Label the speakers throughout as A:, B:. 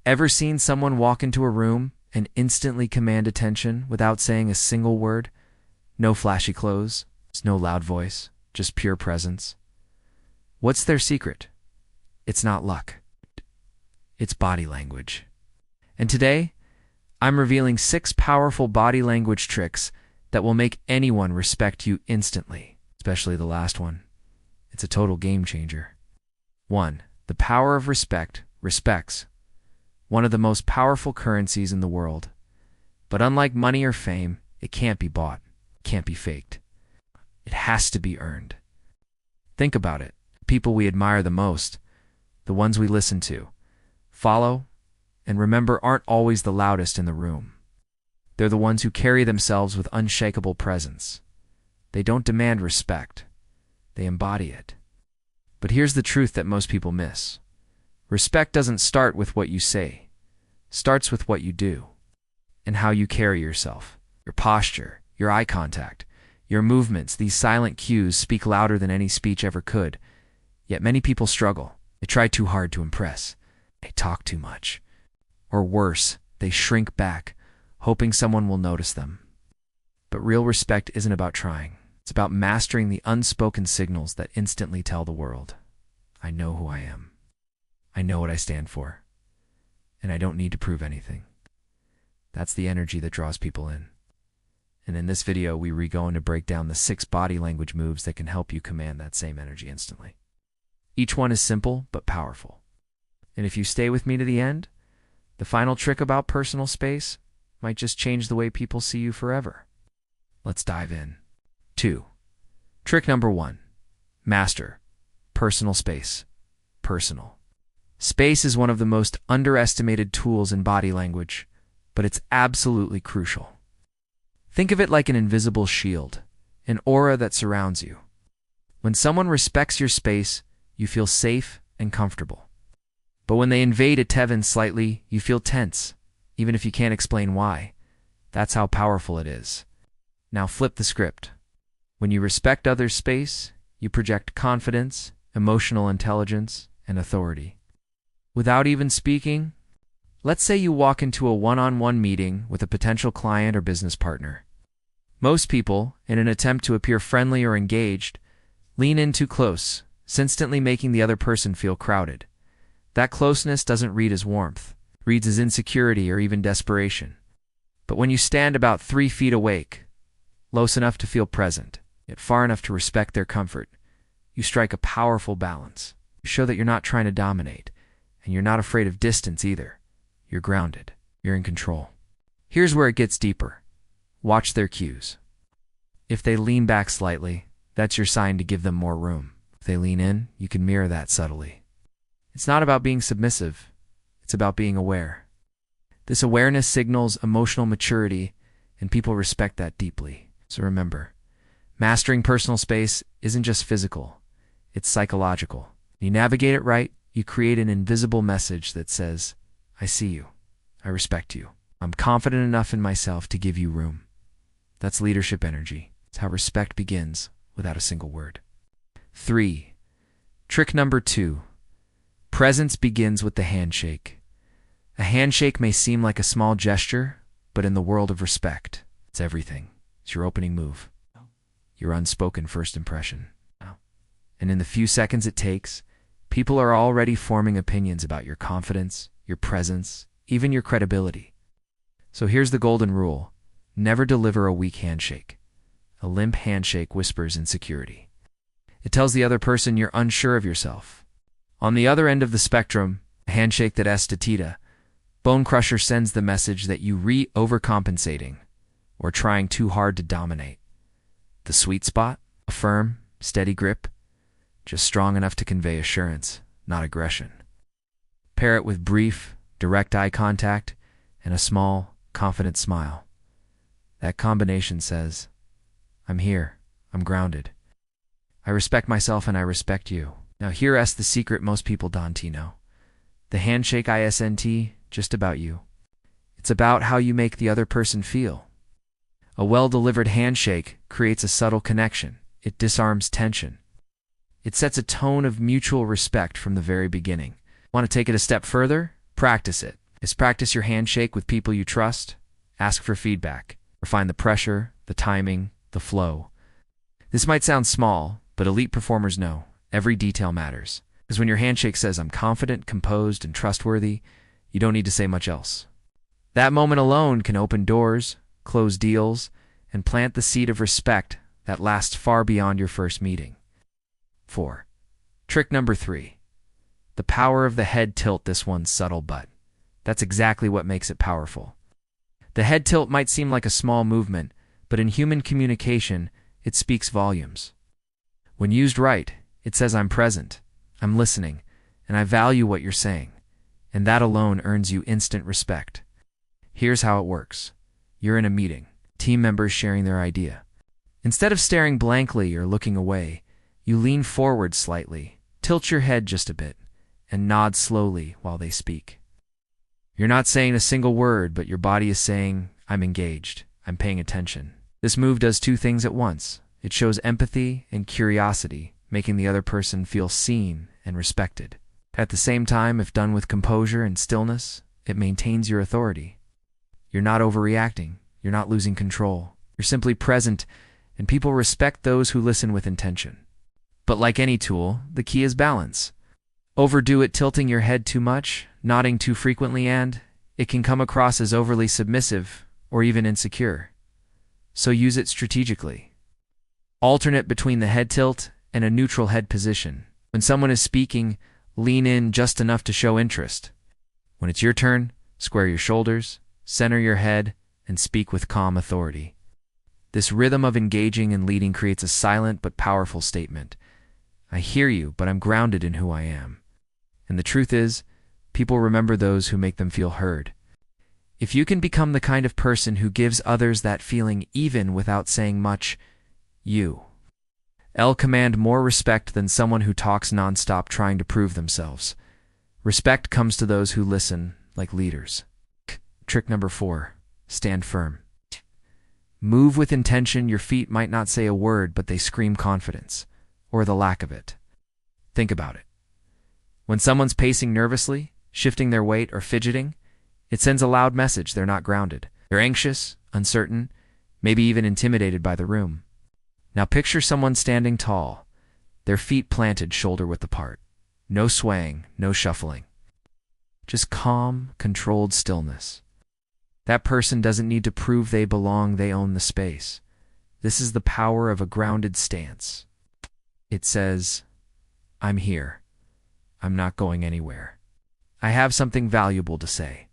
A: Ever seen someone walk into a room and instantly command attention without saying a single word? No flashy clothes, no loud voice, just pure presence. What's their secret? It's not luck. It's body language. And today, I'm revealing 6 powerful body language tricks that will make anyone respect you instantly, especially the last one. It's a total game changer. 1. The power of respect. Respect's one of the most powerful currencies in the world. But unlike money or fame, it can't be bought, can't be faked. It has to be earned. Think about it. People we admire the most, the ones we listen to, follow, and remember aren't always the loudest in the room. They're the ones who carry themselves with unshakable presence. They don't demand respect. They embody it. But here's the truth that most people miss. Respect doesn't start with what you say. It starts with what you do and how you carry yourself. Your posture, your eye contact, your movements, these silent cues speak louder than any speech ever could. Yet many people struggle. They try too hard to impress. They talk too much. Or worse, they shrink back, hoping someone will notice them. But real respect isn't about trying. It's about mastering the unspoken signals that instantly tell the world, I know who I am. I know what I stand for. And I don't need to prove anything. That's the energy that draws people in. And in this video, we're going to break down the 6 body language moves that can help you command that same energy instantly. Each one is simple but powerful. And if you stay with me to the end, the final trick about personal space might just change the way people see you forever. Let's dive in. 2. Trick number 1. Master personal space. Personal. Space is one of the most underestimated tools in body language, but it's absolutely crucial. Think of it like an invisible shield, an aura that surrounds you. When someone respects your space, you feel safe and comfortable. But when they invade it even slightly, you feel tense, even if you can't explain why. That's how powerful it is. Now flip the script. When you respect others' space, you project confidence, emotional intelligence, and authority. Without even speaking, let's say you walk into a one-on-one meeting with a potential client or business partner. Most people, in an attempt to appear friendly or engaged, lean in too close, instantly making the other person feel crowded. That closeness doesn't read as warmth, it reads as insecurity or even desperation. But when you stand about 3 feet away, close enough to feel present, yet far enough to respect their comfort, you strike a powerful balance. You show that you're not trying to dominate, and you're not afraid of distance either. You're grounded. You're in control. Here's where it gets deeper. Watch their cues. If they lean back slightly, that's your sign to give them more room. If they lean in, you can mirror that subtly. It's not about being submissive. It's about being aware. This awareness signals emotional maturity, and people respect that deeply. So remember, mastering personal space isn't just physical. It's psychological. When you navigate it right, you create an invisible message that says, I see you. I respect you. I'm confident enough in myself to give you room. That's leadership energy. It's how respect begins without a single word. 3. Trick number 2. Presence begins with the handshake. A handshake may seem like a small gesture, but in the world of respect, it's everything. It's your opening move. Your unspoken first impression. And in the few seconds it takes, people are already forming opinions about your confidence, your presence, even your credibility. So here's the golden rule. Never deliver a weak handshake. A limp handshake whispers insecurity. It tells the other person you're unsure of yourself. On the other end of the spectrum, a handshake that estatita, Bone Crusher sends the message that you overcompensating or trying too hard to dominate. The sweet spot, a firm, steady grip, just strong enough to convey assurance, not aggression. Pair it with brief, direct eye contact and a small, confident smile. That combination says, I'm here, I'm grounded. I respect myself and I respect you. Now here's the secret most people don't know. The handshake isn't just about you. It's about how you make the other person feel. A well-delivered handshake creates a subtle connection. It disarms tension. It sets a tone of mutual respect from the very beginning. Want to take it a step further? Practice it. is practice your handshake with people you trust. Ask for feedback. Refine the pressure, the timing, the flow. This might sound small, but elite performers know every detail matters. Because when your handshake says, "I'm confident, composed, and trustworthy," you don't need to say much else. That moment alone can open doors, close deals, and plant the seed of respect that lasts far beyond your first meeting. 4. Trick number 3. The power of the head tilt. This one's subtle, but that's exactly what makes it powerful. The head tilt might seem like a small movement, but in human communication, it speaks volumes. When used right, it says, "I'm present, I'm listening, and I value what you're saying," and that alone earns you instant respect. Here's how it works. You're in a meeting, team members sharing their idea. Instead of staring blankly or looking away, you lean forward slightly, tilt your head just a bit, and nod slowly while they speak. You're not saying a single word, but your body is saying, "I'm engaged, I'm paying attention." This move does two things at once. It shows empathy and curiosity, making the other person feel seen and respected. At the same time, if done with composure and stillness, it maintains your authority. You're not overreacting, you're not losing control. You're simply present, and people respect those who listen with intention. But like any tool, the key is balance. Overdo it, tilting your head too much, nodding too frequently, and it can come across as overly submissive or even insecure. So use it strategically. Alternate between the head tilt and a neutral head position. When someone is speaking, lean in just enough to show interest. When it's your turn, square your shoulders, center your head, and speak with calm authority. This rhythm of engaging and leading creates a silent but powerful statement. I hear you, but I'm grounded in who I am. And the truth is, people remember those who make them feel heard. If you can become the kind of person who gives others that feeling even without saying much, you'll command more respect than someone who talks nonstop trying to prove themselves. Respect comes to those who listen like leaders. Trick number 4. Stand firm. Move with intention. Your feet might not say a word, but they scream confidence, or the lack of it. Think about it. When someone's pacing nervously, shifting their weight, or fidgeting, it sends a loud message they're not grounded. They're anxious, uncertain, maybe even intimidated by the room. Now picture someone standing tall, their feet planted shoulder-width apart. No swaying, no shuffling. Just calm, controlled stillness. That person doesn't need to prove they belong, they own the space. This is the power of a grounded stance. It says, "I'm here. I'm not going anywhere. I have something valuable to say."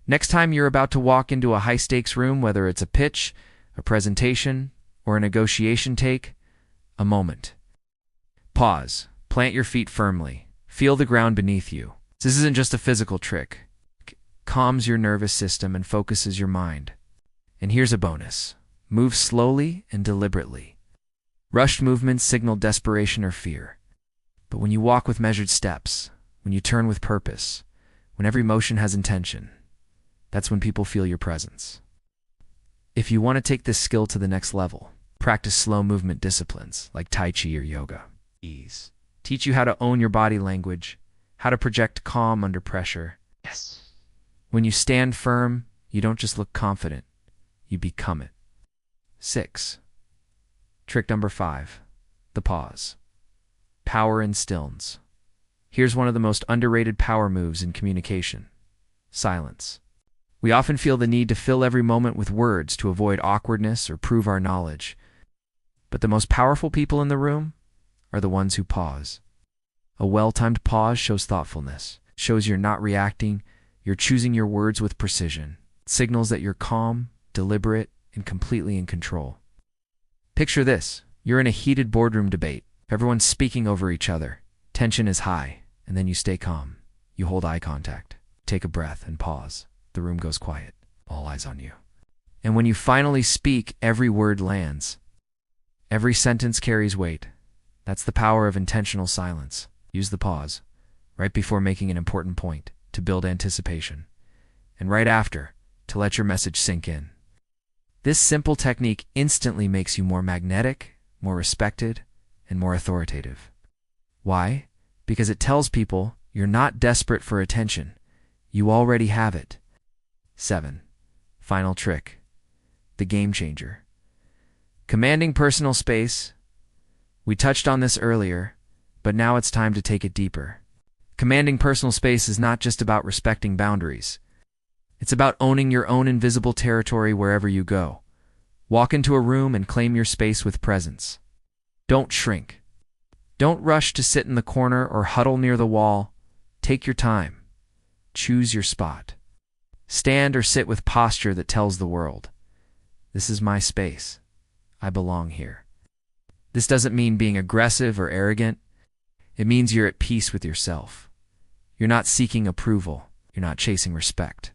A: Next time you're about to walk into a high-stakes room, whether it's a pitch, a presentation, or a negotiation, take a moment. Pause. Plant your feet firmly. Feel the ground beneath you. This isn't just a physical trick. It calms your nervous system and focuses your mind. And here's a bonus. Move slowly and deliberately. Rushed movements signal desperation or fear. But when you walk with measured steps, when you turn with purpose, when every motion has intention, that's when people feel your presence. If you want to take this skill to the next level, practice slow movement disciplines like Tai Chi or yoga. Teach you how to own your body language, how to project calm under pressure. Yes. When you stand firm, you don't just look confident, you become it. 6. Trick number 5. The pause. Power in stillness. Here's one of the most underrated power moves in communication. Silence. We often feel the need to fill every moment with words to avoid awkwardness or prove our knowledge. But the most powerful people in the room are the ones who pause. A well-timed pause shows thoughtfulness, shows you're not reacting, you're choosing your words with precision. It signals that you're calm, deliberate, and completely in control. Picture this. You're in a heated boardroom debate. Everyone's speaking over each other. Tension is high, and then you stay calm. You hold eye contact, take a breath, and pause. The room goes quiet. All eyes on you. And when you finally speak, every word lands. Every sentence carries weight. That's the power of intentional silence. Use the pause, right before making an important point, to build anticipation. And right after, to let your message sink in. This simple technique instantly makes you more magnetic, more respected, and more authoritative. Why? Because it tells people you're not desperate for attention. You already have it. 7. Final trick. The game changer. Commanding personal space. We touched on this earlier, but now it's time to take it deeper. Commanding personal space is not just about respecting boundaries. It's about owning your own invisible territory wherever you go. Walk into a room and claim your space with presence. Don't shrink. Don't rush to sit in the corner or huddle near the wall. Take your time. Choose your spot. Stand or sit with posture that tells the world, "This is my space. I belong here." This doesn't mean being aggressive or arrogant. It means you're at peace with yourself. You're not seeking approval. You're not chasing respect.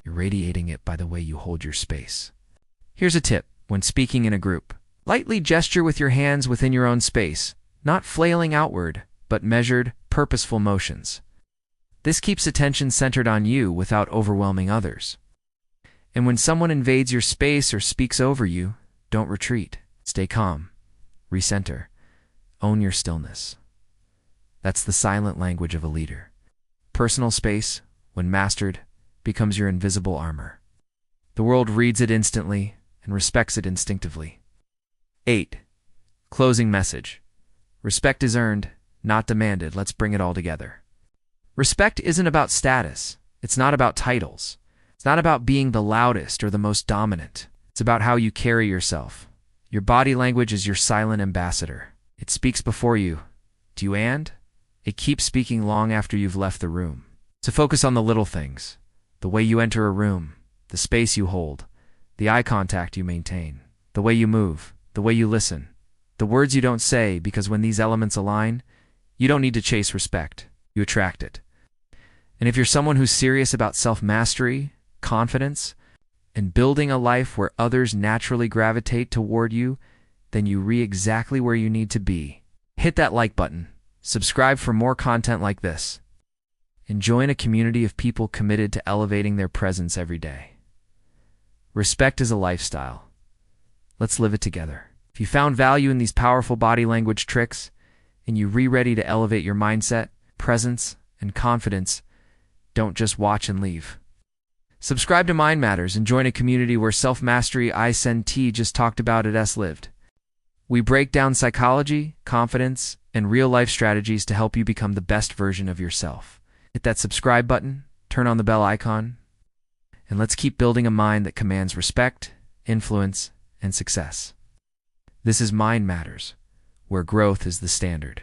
A: You're radiating it by the way you hold your space. Here's a tip when speaking in a group. Lightly gesture with your hands within your own space, not flailing outward, but measured, purposeful motions. This keeps attention centered on you without overwhelming others. And when someone invades your space or speaks over you, don't retreat. Stay calm. Recenter. Own your stillness. That's the silent language of a leader. Personal space, when mastered, becomes your invisible armor. The world reads it instantly and respects it instinctively. 8. Closing message. Respect is earned, not demanded. Let's bring it all together. Respect isn't about status. It's not about titles. It's not about being the loudest or the most dominant. It's about how you carry yourself. Your body language is your silent ambassador. It speaks before you. Do you and? It keeps speaking long after you've left the room. So focus on the little things. The way you enter a room, the space you hold, the eye contact you maintain, the way you move, the way you listen, the words you don't say, because when these elements align, you don't need to chase respect. You attract it. And if you're someone who's serious about self-mastery, confidence, and building a life where others naturally gravitate toward you, then you re exactly where you need to be. Hit that like button. Subscribe for more content like this. And join a community of people committed to elevating their presence every day. Respect is a lifestyle. Let's live it together. If you found value in these powerful body language tricks, and you ready to elevate your mindset, presence, and confidence, don't just watch and leave. Subscribe to Mind Matters and join a community where self-mastery I Sen T just talked about at S Lived. We break down psychology, confidence, and real-life strategies to help you become the best version of yourself. Hit that subscribe button, turn on the bell icon, and let's keep building a mind that commands respect, influence, and success. This is Mind Matters, where growth is the standard.